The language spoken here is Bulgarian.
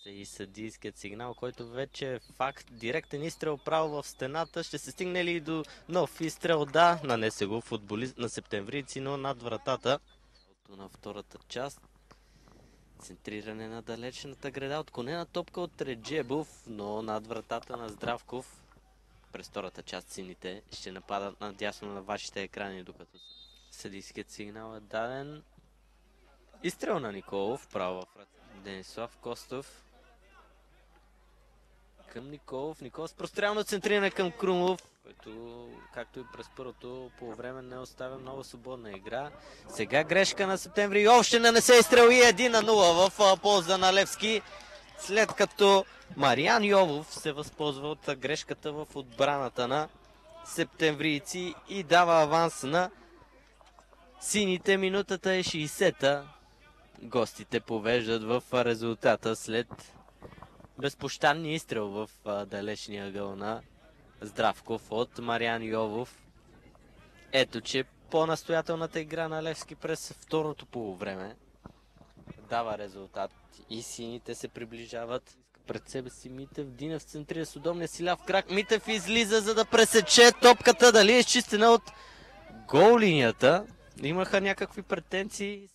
И съдийският сигнал, който вече е факт. Директен изстрел право в стената. Ще се стигне ли до нов изстрел? Да, нанесе го футболист на септемврийци, но над вратата. На втората част. Центриране на далечната града. Отклонена топка от Реджебов, но над вратата на Здравков. През втората част сините ще нападат надясно на вашите екрани, докато съдийският сигнал е даден. Изстрел на Николов, право в ръце. Денислав Костов. Към Николов. Николов с прострелно центриране към Крумов, който, както и през първото по време, не оставя много свободна игра. Сега грешка на Септември. И още нанесе изстрел и 1-0 в полза на Левски. След като Мариан Йовов се възползва от грешката в отбраната на септемврийци и дава аванс на сините. Минутата е 60-та. Гостите повеждат в резултата след безпощадния изстрел в далечния ъгъл на Здравков от Мариан Йовов. Ето, че по-настоятелната игра на Левски през второто полувреме дава резултат и сините се приближават. Пред себе си Митев, Динев центрира с удобния си ляв крак. Митев излиза, за да пресече топката. Дали е изчистена от гол линията? Имаха някакви претенции.